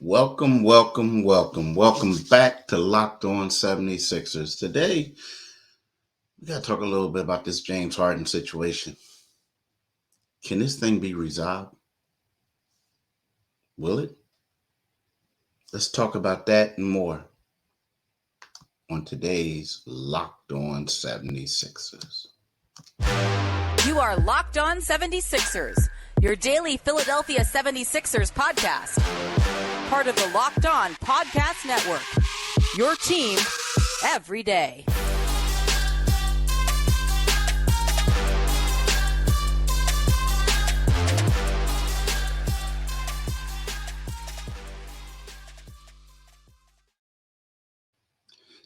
Welcome back to Locked On 76ers. Today, we got to talk a little bit about this James Harden situation. Can this thing be resolved? Will it? Let's talk about that and more on today's Locked On 76ers. You are Locked On 76ers, your daily Philadelphia 76ers podcast. Part of the Locked On Podcast Network, your team every day.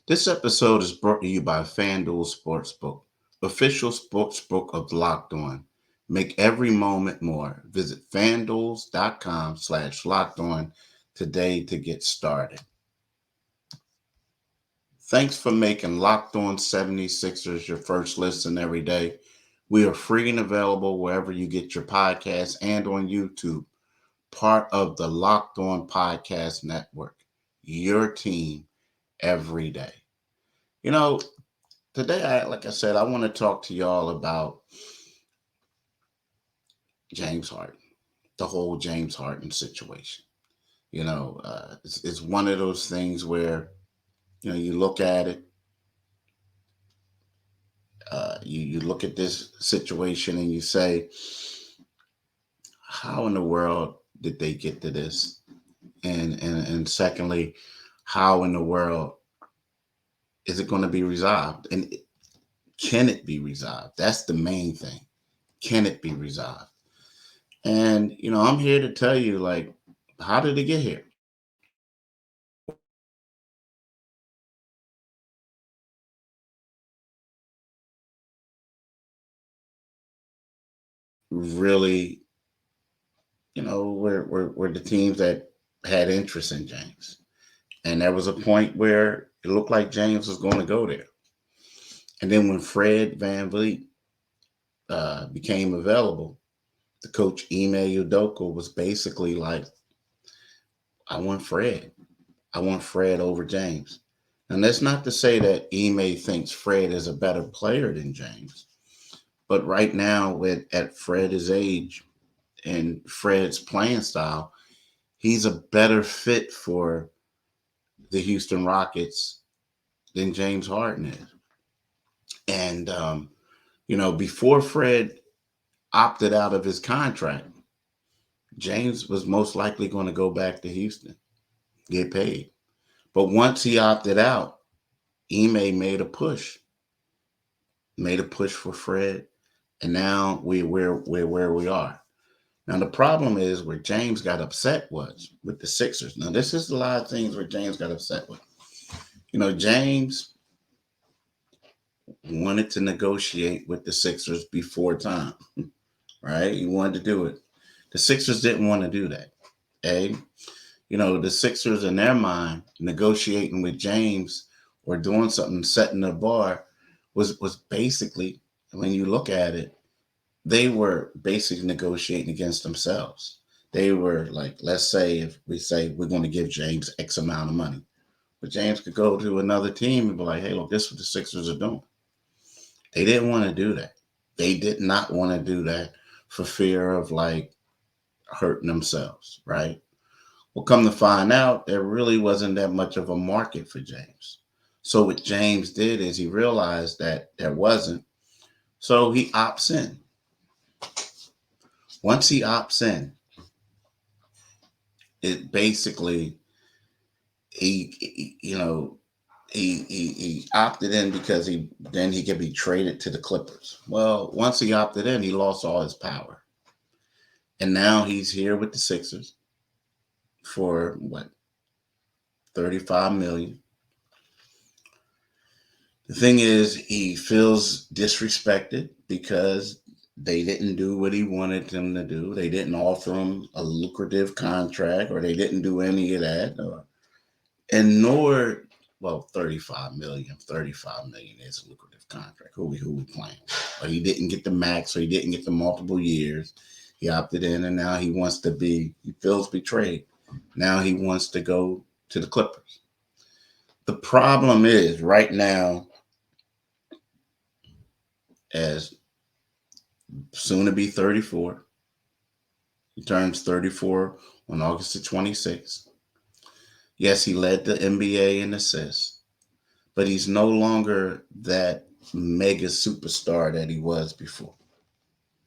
This episode is brought to you by FanDuel Sportsbook, official sportsbook of Locked On. Make every moment more. Visit fanduels.com/lockedon today to get started. Thanks for making Locked On 76ers your first listen every day. We are free and available wherever you get your podcasts and on YouTube. Part of the Locked On Podcast Network, your team every day. Today, like I said, I want to talk to y'all about James Harden, the whole James Harden situation. It's one of those things where, you look at it, you look at this situation and you say, how in the world did they get to this? And secondly, how in the world is it going to be resolved? And can it be resolved? That's the main thing. Can it be resolved? And, I'm here to tell you, how did it get here? Really, were the teams that had interest in James. And there was a point where it looked like James was going to go there. And then when Fred VanVleet became available, the coach Ime Udoka was basically like, I want Fred. I want Fred over James. And that's not to say that Ime thinks Fred is a better player than James. But right now, at Fred's age and Fred's playing style, he's a better fit for the Houston Rockets than James Harden is. And, before Fred opted out of his contract, James was most likely going to go back to Houston, get paid. But once he opted out, Ime made a push for Fred. And now we're where we are. Now, the problem is where James got upset was with the Sixers. Now, this is a lot of things where James got upset with. James wanted to negotiate with the Sixers before time, right? He wanted to do it. The Sixers didn't want to do that. The Sixers in their mind, negotiating with James or doing something, setting the bar was basically, when you look at it, they were basically negotiating against themselves. They were like, let's say if we say we're going to give James X amount of money, but James could go to another team and be like, hey, look, this is what the Sixers are doing. They didn't want to do that. They did not want to do that for fear of hurting themselves, right? Well, come to find out, there really wasn't that much of a market for James. So what James did is he realized that there wasn't. So he opts in. Once he opts in, it basically, he opted in because then he could be traded to the Clippers. Well, once he opted in, he lost all his power. And now he's here with the Sixers for $35 million. The thing is, he feels disrespected because they didn't do what he wanted them to do. They didn't offer him a lucrative contract, or they didn't do any of that. And nor, 35 million is a lucrative contract. Who we playing? But he didn't get the max, so he didn't get the multiple years. He opted in, and now he feels betrayed. Now he wants to go to the Clippers. The problem is right now, as soon to be 34, he turns 34 on August the 26th. Yes, he led the NBA in assists, but he's no longer that mega superstar that he was before.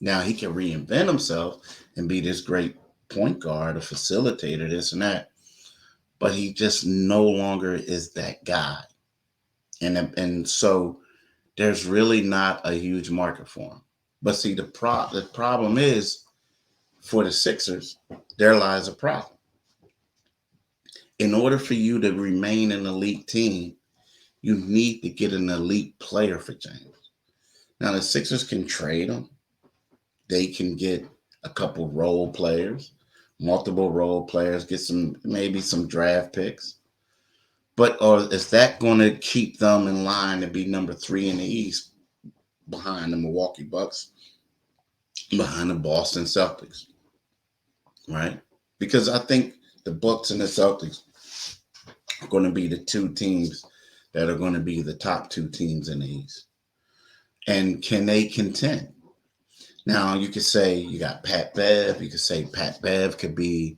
Now he can reinvent himself and be this great point guard, a facilitator, this and that, but he just no longer is that guy. And so there's really not a huge market for him. But see, the problem is for the Sixers, there lies a problem. In order for you to remain an elite team, you need to get an elite player for James. Now the Sixers can trade him. They can get a couple role players, multiple role players, get some maybe some draft picks. But or is that going to keep them in line to be number 3 in the East behind the Milwaukee Bucks, behind the Boston Celtics, right? Because I think the Bucks and the Celtics are going to be the two teams that are going to be the top 2 teams in the East. And can they contend? Now you could say you got Pat Bev. You could say Pat Bev could be,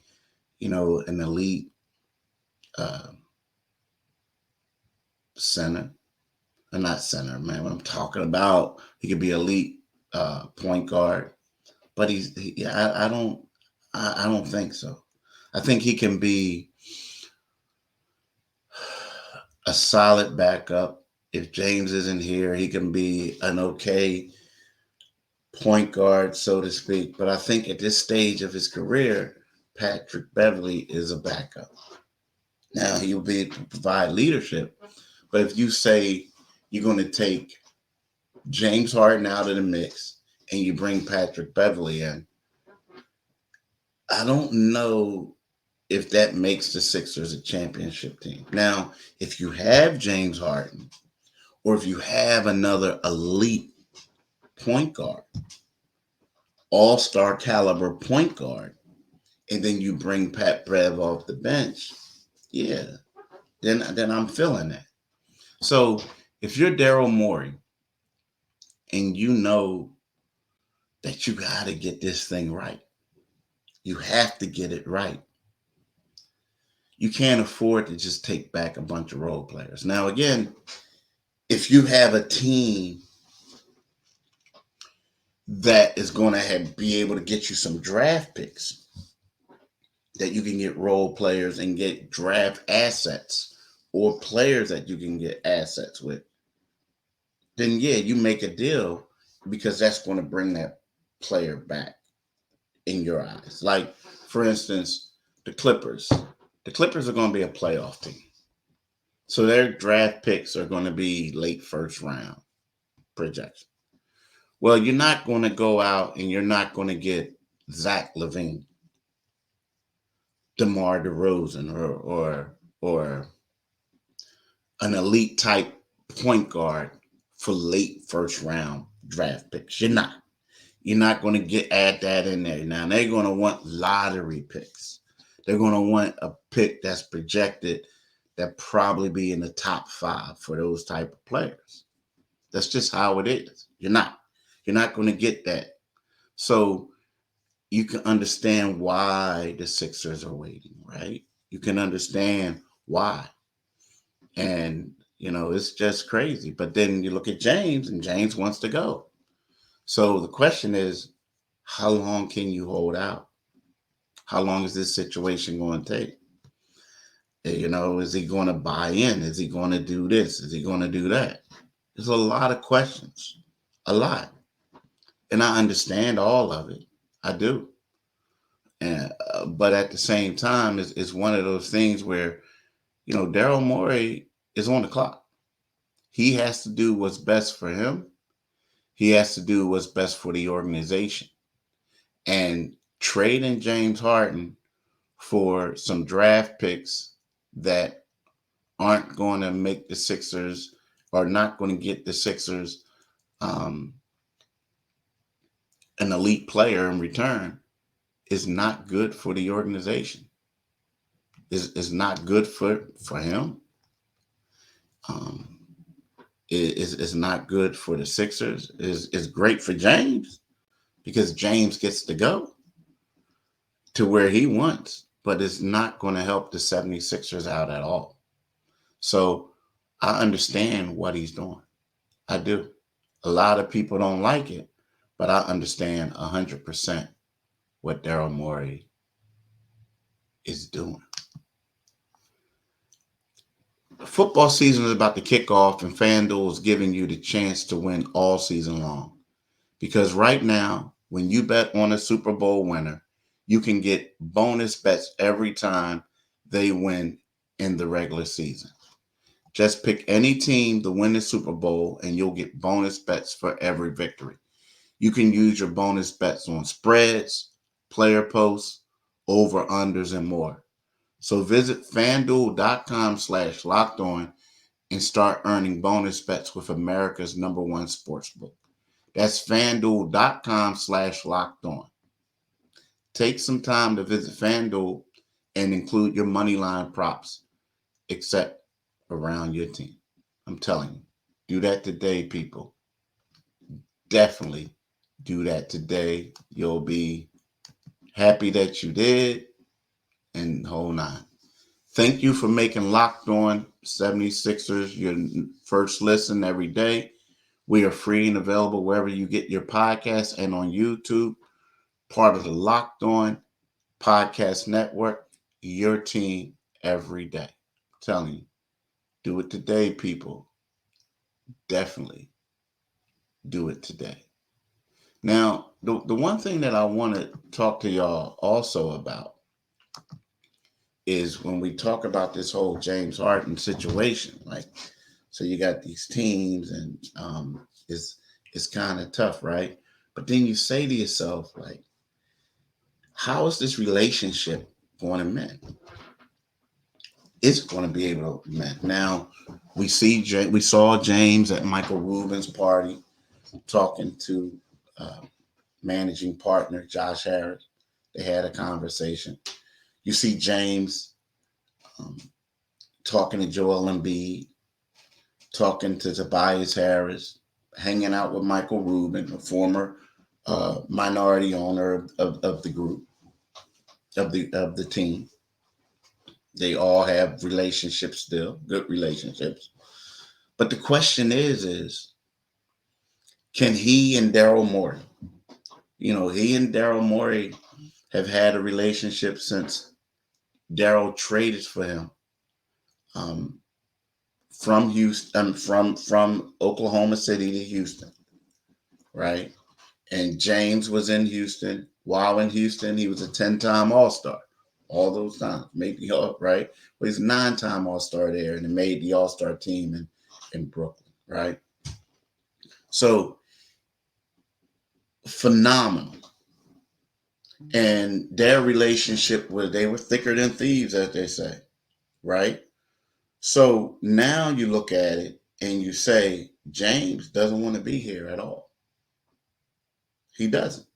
an elite center. Or not center, man. What I'm talking about, he could be elite point guard. But I don't think so. I think he can be a solid backup. If James isn't here, he can be an okay point guard, so to speak. But I think at this stage of his career, Patrick Beverley is a backup. Now he'll be able to provide leadership. But if you say you're going to take James Harden out of the mix and you bring Patrick Beverley in, I don't know if that makes the Sixers a championship team. Now, if you have James Harden or if you have another elite point guard, all-star caliber point guard, and then you bring Pat Bev off the bench, yeah, then I'm feeling that. So if you're Daryl Morey and you know that you got to get this thing right, you have to get it right. You can't afford to just take back a bunch of role players. Now, again, if you have a team that is going to be able to get you some draft picks, that you can get role players and get draft assets or players that you can get assets with, then yeah, you make a deal because that's going to bring that player back in your eyes. Like, for instance, the Clippers. The Clippers are going to be a playoff team. So their draft picks are going to be late first round projection. Well, you're not going to go out and you're not going to get Zach LaVine, DeMar DeRozan, or an elite type point guard for late first round draft picks. You're not. You're not going to add that in there. Now they're going to want lottery picks. They're going to want a pick that's projected that probably be in the top 5 for those type of players. That's just how it is. You're not going to get that. So you can understand why the Sixers are waiting, right? You can understand why. And, it's just crazy. But then you look at James, and James wants to go. So the question is, how long can you hold out? How long is this situation going to take? Is he going to buy in? Is he going to do this? Is he going to do that? There's a lot of questions, a lot. And I understand all of it. I do. And, but at the same time, it's one of those things where, Daryl Morey is on the clock. He has to do what's best for him. He has to do what's best for the organization. And trading James Harden for some draft picks that aren't going to make the Sixers or not going to get the Sixers an elite player in return is not good for the organization. is not good for him. Is not good for the Sixers. Is great for James because James gets to go to where he wants, but it's not going to help the 76ers out at all. So I understand what he's doing. I do. A lot of people don't like it, but I understand 100% what Daryl Morey is doing. Football season is about to kick off, and FanDuel is giving you the chance to win all season long. Because right now, when you bet on a Super Bowl winner, you can get bonus bets every time they win in the regular season. Just pick any team to win the Super Bowl, and you'll get bonus bets for every victory. You can use your bonus bets on spreads, player posts, over-unders, and more. So visit FanDuel.com/lockedon and start earning bonus bets with America's #1 sportsbook. That's FanDuel.com/lockedon. Take some time to visit FanDuel and include your money line props, except around your team. I'm telling you, do that today, people. Definitely do that today. You'll be happy that you did, and hold on. Thank you for making Locked On 76ers your first listen every day. We are free and available wherever you get your podcasts and on YouTube. Part of the Locked On Podcast Network, your team every day. I'm telling you, do it today, people. Definitely do it today. Now, the one thing that I want to talk to y'all also about is when we talk about this whole James Harden situation. Like, so you got these teams, and it's kind of tough, right? But then you say to yourself, like, how is this relationship going to mend? It's going to be able to mend. Now, we saw James at Michael Rubin's party talking to managing partner Josh Harris. They had a conversation. You see James talking to Joel Embiid, talking to Tobias Harris, hanging out with Michael Rubin, a former minority owner of the group, of the team. They all have relationships still, good relationships. But the question is can he and Daryl Morey, he and Daryl Morey have had a relationship since Daryl traded for him from Houston, from Oklahoma City to Houston, right? And James was in Houston. While in Houston, he was a 10-time All-Star. All those times, maybe right? Well, he's a 9-time All-Star there, and he made the All-Star team in Brooklyn, right? So phenomenal. And their relationship they were thicker than thieves, as they say, right? So now you look at it and you say, James doesn't want to be here at all. He doesn't.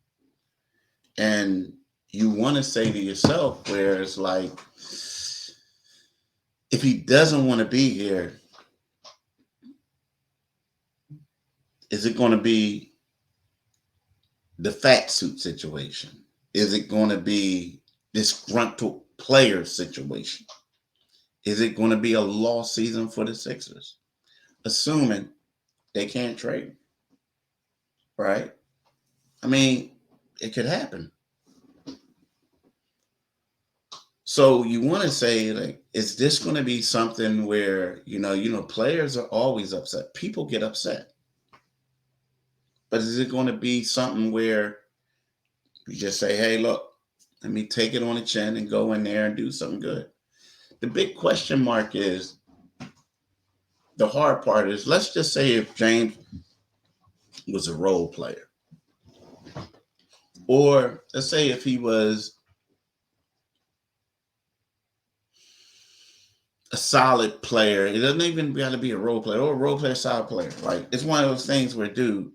And you want to say to yourself, where it's like, if he doesn't want to be here, is it going to be the fat suit situation? Is it going to be disgruntled player situation? Is it going to be a lost season for the Sixers? Assuming they can't trade, right? I mean, it could happen. So you want to say, like, is this going to be something where, players are always upset. People get upset. But is it going to be something where you just say, hey, look, let me take it on the chin and go in there and do something good? The big question mark is, the hard part is, let's just say if James was a role player, or let's say if he was a solid player. It doesn't even got to be a role player or a role player, solid player. Like, it's one of those things where, dude,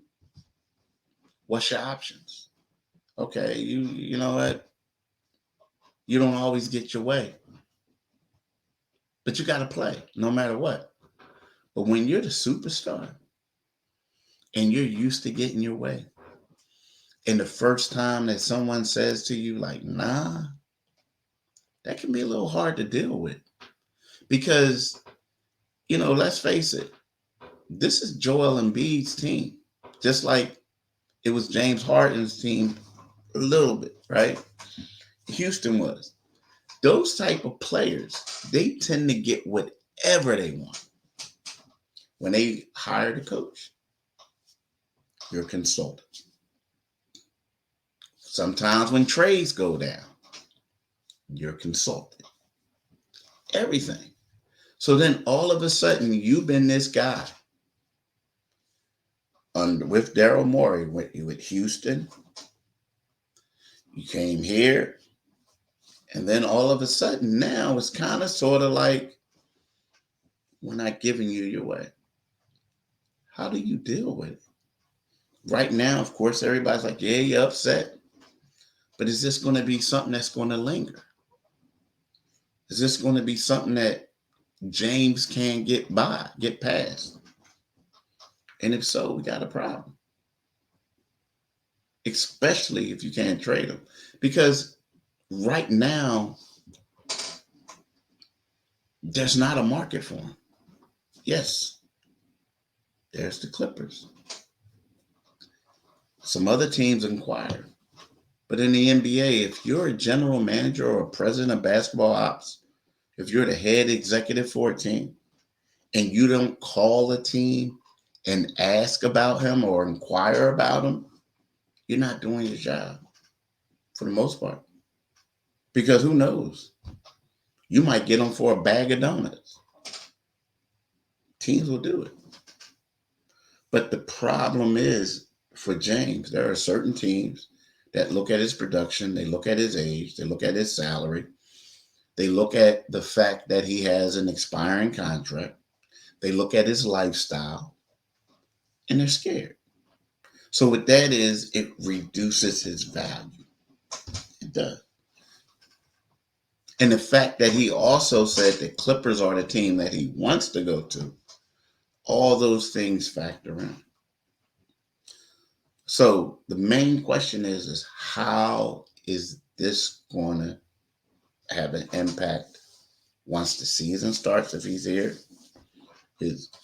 what's your options? Okay, you know what? You don't always get your way. But you got to play no matter what. But when you're the superstar and you're used to getting your way, and the first time that someone says to you, like, nah, that can be a little hard to deal with. Because, let's face it, this is Joel Embiid's team. Just like it was James Harden's team a little bit, right? Houston was. Those type of players, they tend to get whatever they want. When they hire the coach, you're a consultant. Sometimes when trades go down, you're a consultant. Everything. So then all of a sudden, you've been this guy with Daryl Morey with Houston. You came here, and then all of a sudden now it's kind of sort of like, we're not giving you your way. How do you deal with it? Right now, of course, everybody's like, yeah, you're upset. But is this going to be something that's going to linger? Is this going to be something that James can't get past? And if so, we got a problem. Especially if you can't trade him. Because right now, there's not a market for him. Yes, there's the Clippers. Some other teams inquire. But in the NBA, if you're a general manager or a president of basketball ops, if you're the head executive for a team, and you don't call a team and ask about him or inquire about him, you're not doing your job for the most part. Because who knows? You might get them for a bag of donuts. Teams will do it. But the problem is, for James, there are certain teams that look at his production, they look at his age, they look at his salary, they look at the fact that he has an expiring contract, they look at his lifestyle, and they're scared. So what that is, it reduces his value. It does. And the fact that he also said the Clippers are the team that he wants to go to, all those things factor in. So the main question is how is this going to have an impact once the season starts, if he's here?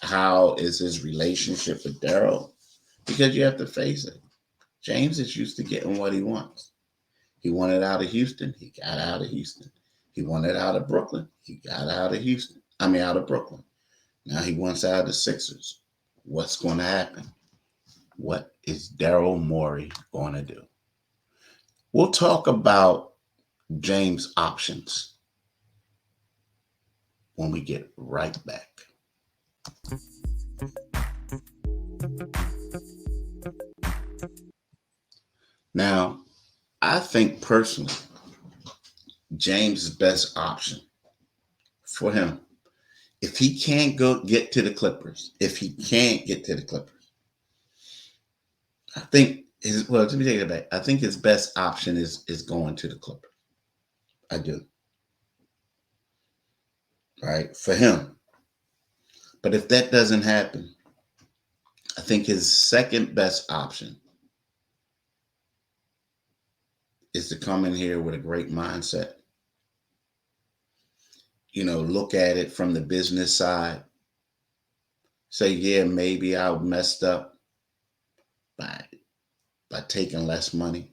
How is his relationship with Daryl? Because you have to face it. James is used to getting what he wants. He wanted out of Houston. He got out of Houston. He wanted out of Brooklyn. He got out of Brooklyn. Now he wants out of the Sixers. What's going to happen? What is Daryl Morey going to do? We'll talk about James' options when we get right back. Now, I think personally, James' best option for him, if he can't get to the Clippers, I think let me take it back. I think his best option is going to the Clippers. I do. Right? For him. But if that doesn't happen, I think his second best option is to come in here with a great mindset. Look at it from the business side. Say, yeah, maybe I messed up by taking less money.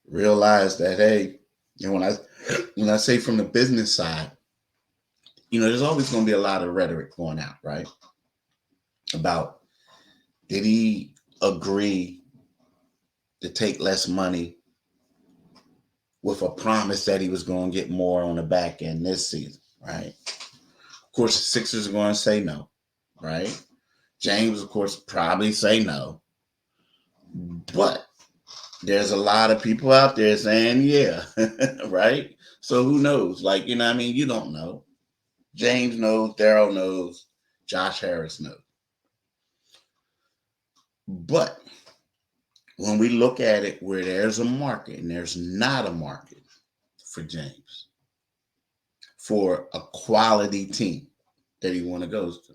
Realize that, hey, when I say from the business side, there's always going to be a lot of rhetoric going out, right? About, did he agree to take less money with a promise that he was going to get more on the back end this season, right? Of course, the Sixers are going to say no, right? James, of course, probably say no. But there's a lot of people out there saying, yeah, right? So who knows? You don't know. James knows, Daryl knows, Josh Harris knows. But when we look at it where there's a market and there's not a market for James, for a quality team that he want to go to.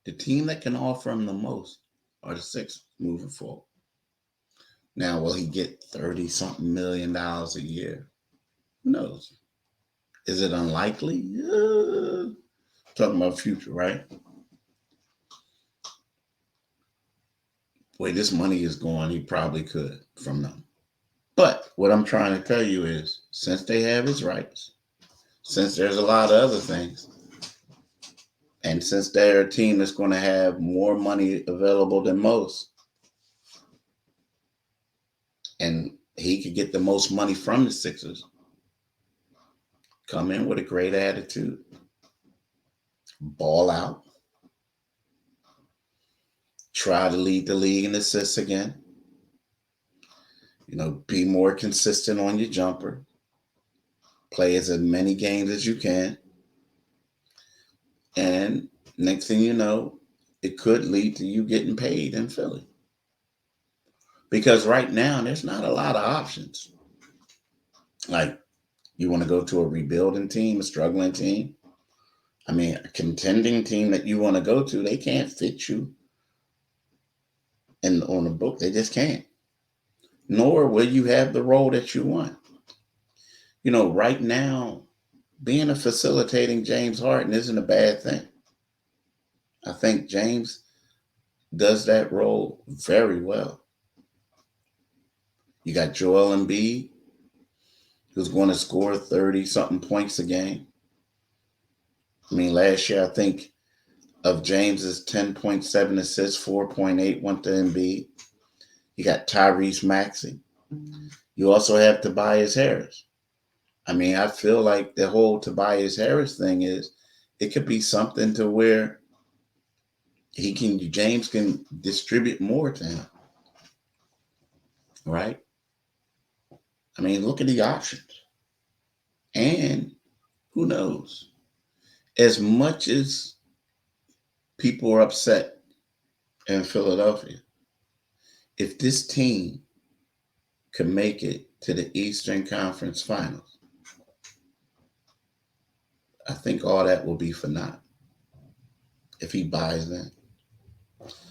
The team that can offer him the most are the Sixers moving forward. Now, will he get $30-something million a year? Who knows? Is it unlikely? Talking about future, right? The way this money is going, he probably could from them. But what I'm trying to tell you is, since they have his rights, since there's a lot of other things, and since they're a team that's going to have more money available than most, and he could get the most money from the Sixers, come in with a great attitude, ball out, try to lead the league in assists again, be more consistent on your jumper, play as many games as you can, and next thing you know, it could lead to you getting paid in Philly. Because right now, there's not a lot of options. Like, you want to go to a rebuilding team, a struggling team? I mean, a contending team that you want to go to, they can't fit you on the book. They just can't. Nor will you have the role that you want. Right now, being a facilitating James Harden isn't a bad thing. I think James does that role very well. You got Joel Embiid, who's going to score 30-something points a game. I mean, last year, I think of James's 10.7 assists, 4.8 went to Embiid. You got Tyrese Maxey. You also have Tobias Harris. I mean, I feel like the whole Tobias Harris thing is, it could be something to where James can distribute more to him. Right? I mean, look at the options. And who knows? As much as people are upset in Philadelphia, if this team could make it to the Eastern Conference Finals, I think all that will be for naught if he buys in.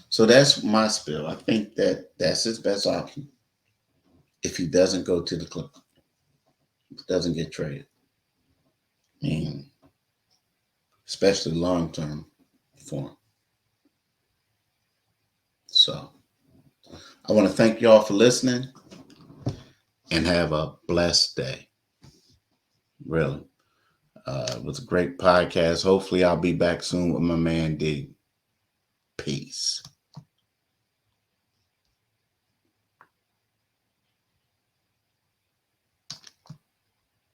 So that's my spill. I think that's his best option if he doesn't go to the Clippers, doesn't get traded. I mean, especially long-term for him. So I want to thank y'all for listening and have a blessed day. Really. It was a great podcast. Hopefully I'll be back soon with my man D. Peace.